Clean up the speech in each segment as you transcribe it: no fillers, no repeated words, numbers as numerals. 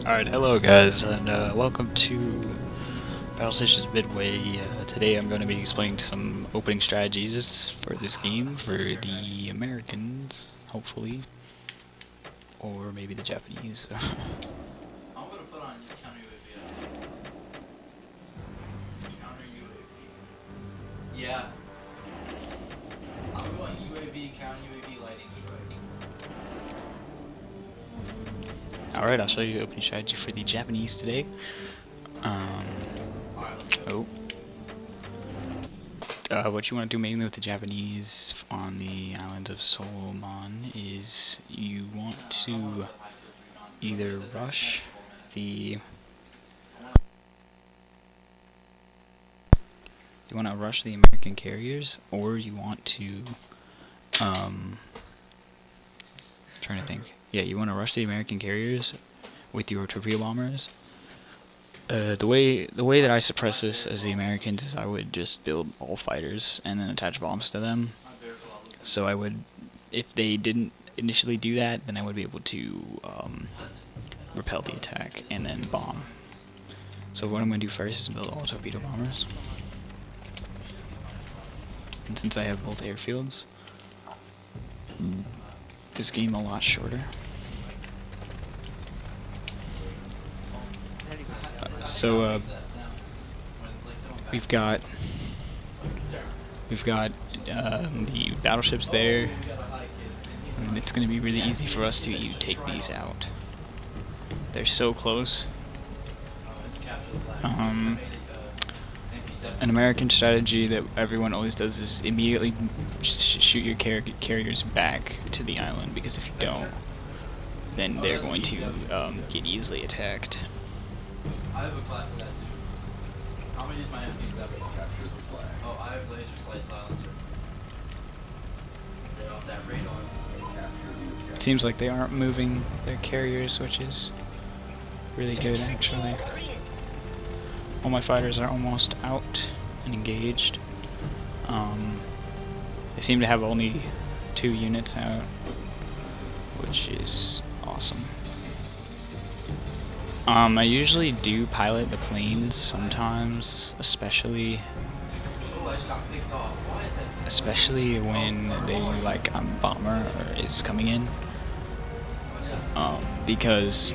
Alright, hello guys, and welcome to Battlestations Midway. Today I'm going to be explaining some opening strategies for this game for the Americans, hopefully, or maybe the Japanese. I'm gonna put on counter UAV. Counter UAV. Yeah. I'm going UAV, counter UAV, lighting UAV. Alright, I'll show you the opening strategy for the Japanese today. What you want to do mainly with the Japanese on the islands of Solomon is you want to either rush the American carriers, or you want to trying to think. Yeah, you want to rush the American carriers with your torpedo bombers. The way that I suppress this as the Americans is I would just build all fighters and then attach bombs to them. So I would, if they didn't initially do that, then I would be able to repel the attack and then bomb. So what I'm going to do first is build all torpedo bombers. And since I have both airfields, this game a lot shorter. We've got the battleships there, and it's going to be really easy for us to take these out. They're so close. An American strategy that everyone always does is immediately shoot your carriers back to the island, because if you don't, then they're going to get easily attacked. I have a class for that too. I'm gonna use my MP7 to capture the flag. Oh, I have laser sight silencer. Get off that radar. It seems like they aren't moving their carriers, which is really good actually. All my fighters are almost out and engaged. They seem to have only 2 units out, which is awesome. I usually do pilot the planes sometimes, especially when they like bomber is coming in, because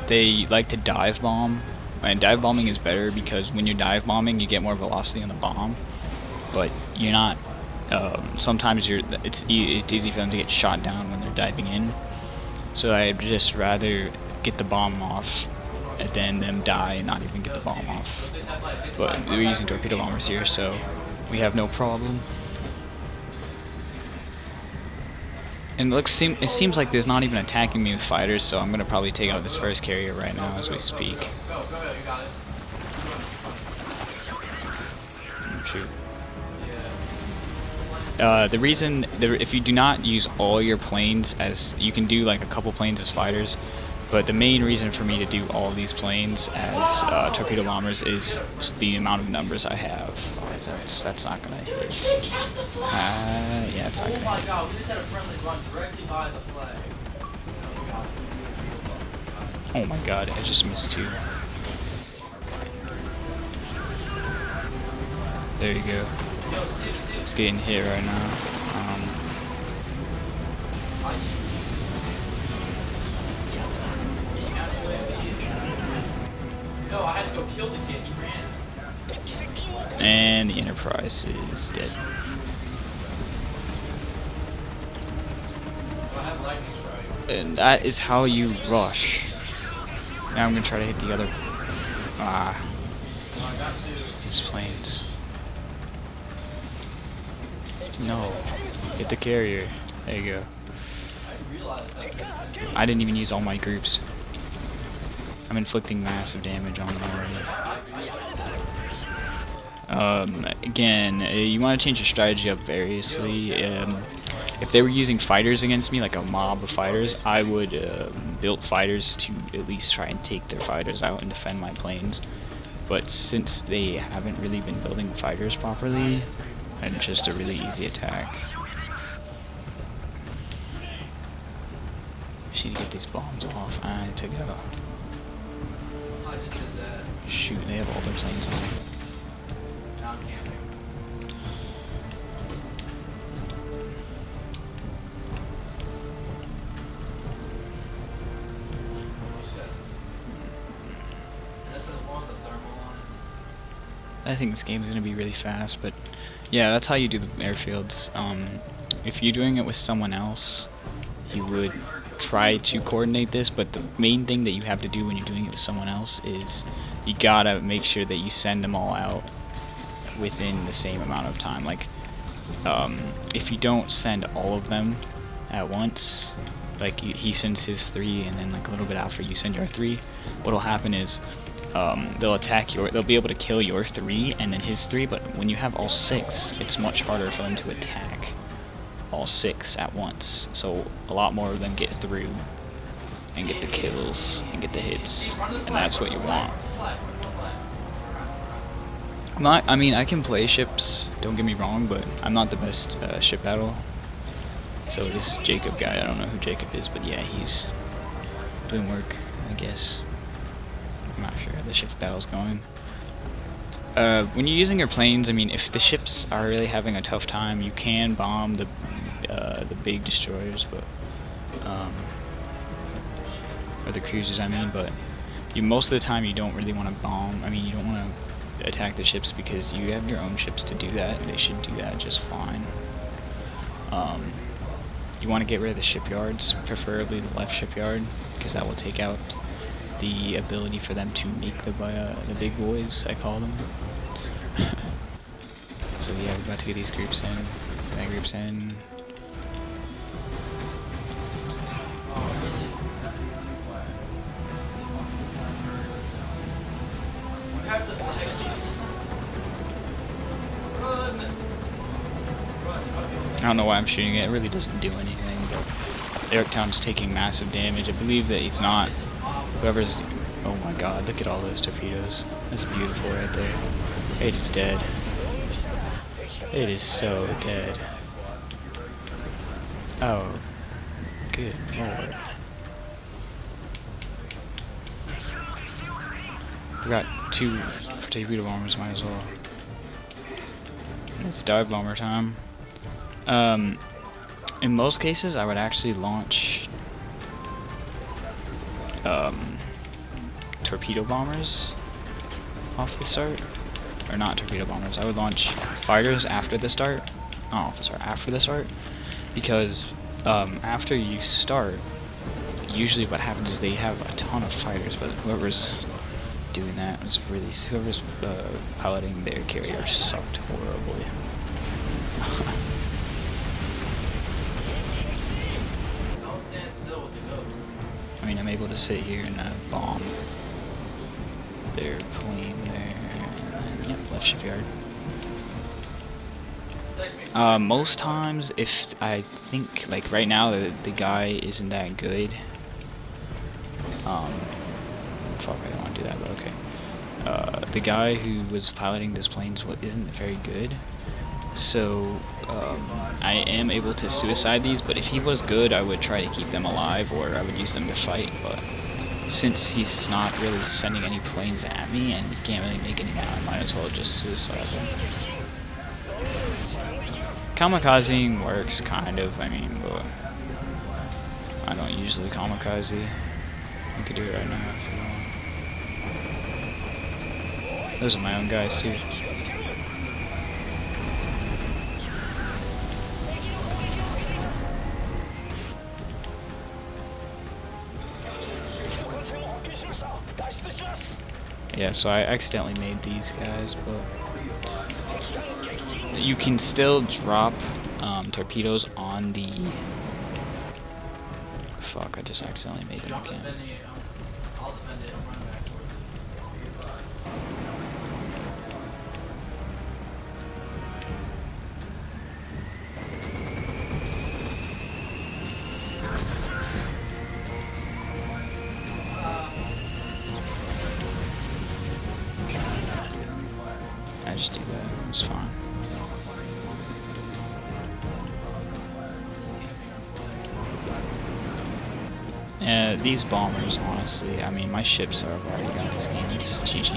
they like to dive bomb, and dive bombing is better because when you're dive bombing you get more velocity on the bomb, but you're not. Sometimes it's easy for them to get shot down when they're diving in. So I'd just rather get the bomb off and then them die and not even get the bomb off. But we're using torpedo bombers here, so we have no problem. And it seems like there's not even attacking me with fighters, so I'm gonna probably take out this first carrier right now as we speak. Shoot. The reason, if you do not use all your planes as, you can do like a couple planes as fighters, but the main reason for me to do all these planes as torpedo bombers is the amount of numbers I have. That's not gonna hit. Yeah, it's not gonna hit. Oh my god, I just missed 2. There you go. It's getting hit right now. No, I had to go kill the kid, he ran. And the Enterprise is dead. And that is how you rush. Now I'm gonna try to hit the other these planes. No. Hit the carrier. There you go. I didn't even use all my groups. I'm inflicting massive damage on them already. Again, you want to change your strategy up variously. If they were using fighters against me, like a mob of fighters, I would build fighters to at least try and take their fighters out and defend my planes. But since they haven't really been building fighters properly, it's just a really easy attack. Just need to get these bombs off. I took it off. Shoot, they have all their planes on. Now I'm camping. I think this game is going to be really fast, but yeah, that's how you do the airfields. If you're doing it with someone else, you would try to coordinate this, but the main thing that you have to do when you're doing it with someone else is you gotta make sure that you send them all out within the same amount of time. Like, if you don't send all of them at once, like he sends his 3 and then like a little bit after you send your 3, what'll happen is they'll be able to kill your 3 and then his 3, but when you have all 6, it's much harder for them to attack all 6 at once. So a lot more of them get through and get the kills and get the hits, and that's what you want. I mean, I can play ships, don't get me wrong, but I'm not the best ship battle. So this Jacob guy, I don't know who Jacob is, but yeah, he's doing work, I guess. I'm not sure how the ship battle's going. When you're using your planes, I mean, if the ships are really having a tough time, you can bomb the big destroyers, but or the cruisers, I mean. But most of the time, you don't really want to bomb. I mean, you don't want to attack the ships because you have your own ships to do that. They should do that just fine. You want to get rid of the shipyards, preferably the left shipyard, because that will take out the ability for them to make the big boys, I call them. So yeah, we're about to get these groups in. That group's in. I don't know why I'm shooting it. It really doesn't do anything, but Yorktown's taking massive damage. I believe that he's not. Whoever's... Oh my god, look at all those torpedoes. That's beautiful right there. It is dead. It is so dead. Oh. Good lord. We got 2 torpedo bombers, might as well. It's dive bomber time. In most cases, I would actually launch torpedo bombers off the start, or not torpedo bombers. I would launch fighters after the start. Oh, sorry, after the start, because after you start, usually what happens is they have a ton of fighters, but whoever's doing that was really whoever's piloting their carrier sucked horribly. I mean, I'm able to sit here and bomb their plane there. Yep, left shipyard. Most times, if I think, like right now, the guy isn't that good. Fuck, I don't want to do that, but okay. The guy who was piloting this plane isn't very good. So, I am able to suicide these, but if he was good, I would try to keep them alive, or I would use them to fight, but since he's not really sending any planes at me, and he can't really make any now, I might as well just suicide him. Kamikazing works, kind of, I mean, but I don't usually kamikaze. I could do it right now if you want. Those are my own guys, too. Yeah, so I accidentally made these guys, but you can still drop torpedoes on the... Fuck, I just accidentally made them again. I just do that, it's fine. These bombers, honestly, I mean, my ships are already got this game. It's GG.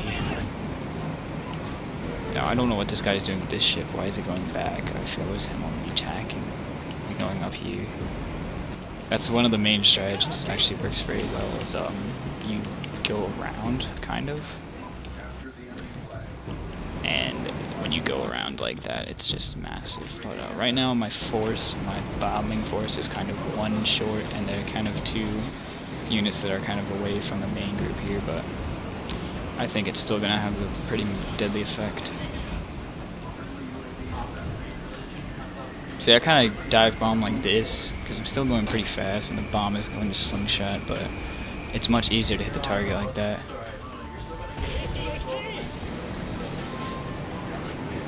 Now, I don't know what this guy's doing with this ship. Why is it going back? I feel it was him only attacking. Like going up here. That's one of the main strategies. It actually works very well. Is you go around, kind of. And when you go around like that, it's just massive. But right now, my bombing force is kind of one short, and they're kind of two units that are kind of away from the main group here. But I think it's still gonna have a pretty deadly effect. See, I kind of dive bomb like this because I'm still going pretty fast, and the bomb is going to slingshot, but it's much easier to hit the target like that.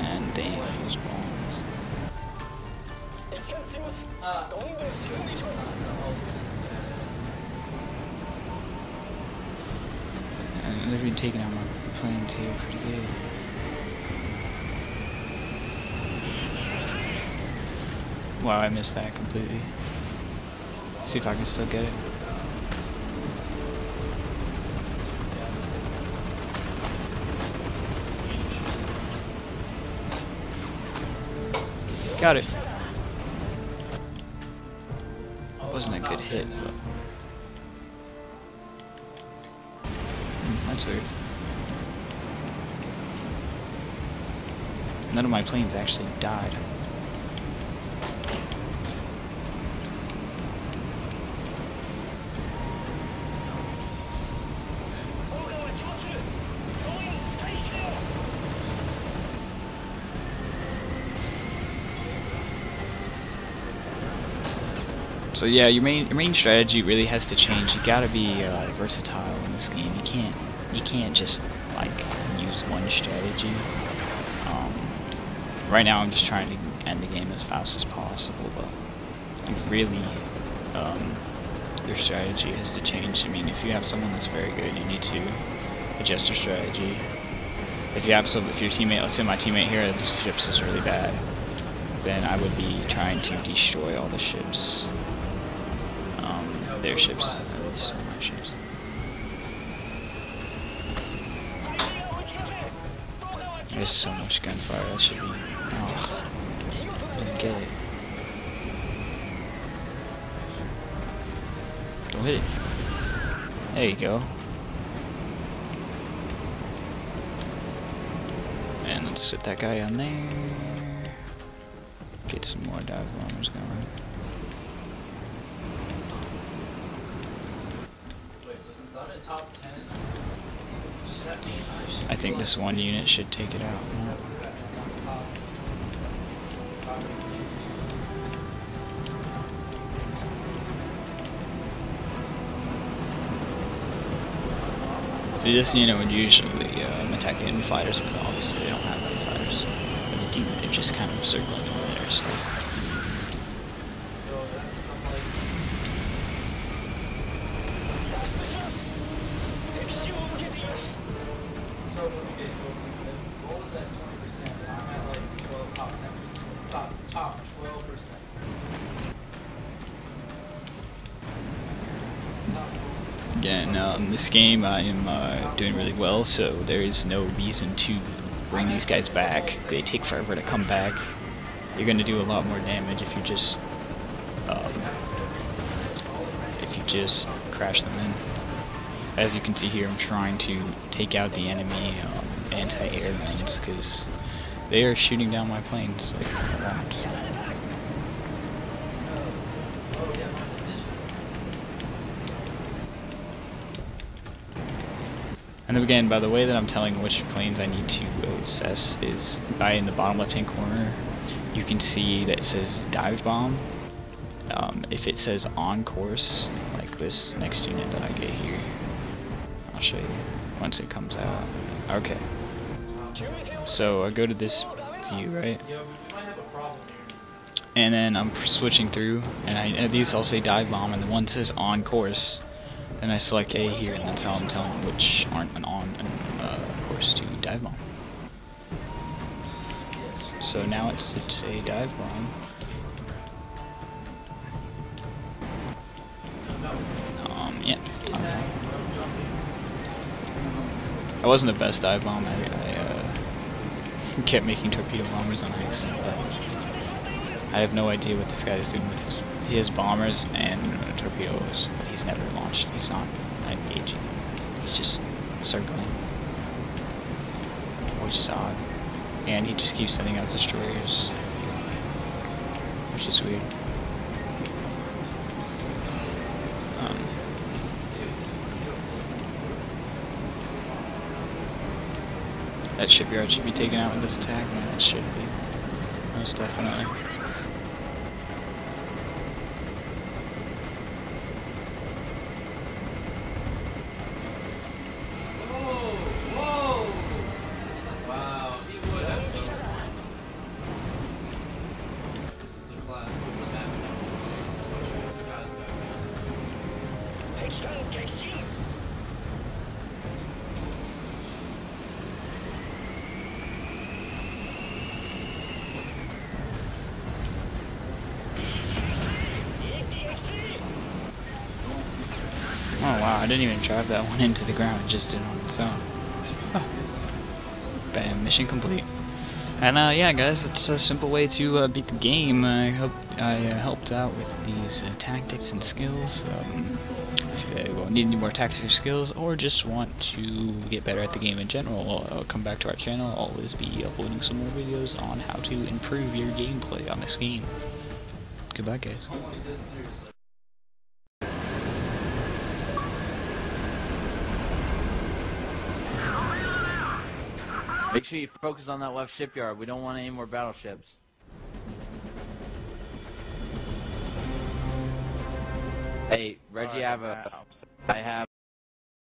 And damn, those bombs. And they've been taking out my planes here pretty good. Wow, I missed that completely. See if I can still get it. Got it. Wasn't a good hit, but that's weird. None of my planes actually died. So yeah, your main strategy really has to change. You gotta be versatile in this game. You can't just like use one strategy. Right now, I'm just trying to end the game as fast as possible, but you really your strategy has to change. I mean, if you have someone that's very good, you need to adjust your strategy. If your teammate, let's say my teammate here, this ships is really bad, then I would be trying to destroy all the ships. Their ships, at least my ships. There's so much gunfire, that should be... Oh, I didn't get it. Don't hit it. There you go. And let's sit that guy on there. Get some more dive bombers going. I think this one unit should take it out. See, this unit would usually attack the enemy fighters, but obviously they don't have any fighters. But they do, they're just kind of circling over there, so. Again, this game I am doing really well, so there is no reason to bring these guys back. They take forever to come back. You're going to do a lot more damage if you just crash them in. As you can see here, I'm trying to take out the enemy anti-airplanes because they are shooting down my planes like a lot. And again, by the way that I'm telling which planes I need to assess is by in the bottom left-hand corner, you can see that it says dive bomb. If it says on course, like this next unit that I get here, I'll show you once it comes out. Okay. So I go to this view, right? And then I'm switching through, and at these I'll say dive bomb, and the one says on course. Then I select A here, and that's how I'm telling which aren't on course to dive bomb. So now it's a dive bomb. That wasn't the best dive bomb. I kept making torpedo bombers on accident, but I have no idea what this guy is doing with his bombers and torpedoes. But he's never launched. He's not engaging. He's just circling, which is odd. And he just keeps sending out destroyers, which is weird. That shipyard should be taken out with this attack, man. It should be. Most definitely. Whoa! Wow, he would have so much. This is the class of the map now. Oh wow, I didn't even drive that one into the ground, it just did it on its own. Huh. Bam, mission complete. And yeah guys, that's a simple way to beat the game. I hope I helped out with these tactics and skills. If you need any more tactics or skills, or just want to get better at the game in general, come back to our channel. I'll always be uploading some more videos on how to improve your gameplay on this game. Goodbye guys. Make sure you focus on that left shipyard. We don't want any more battleships. Hey, Reggie, I have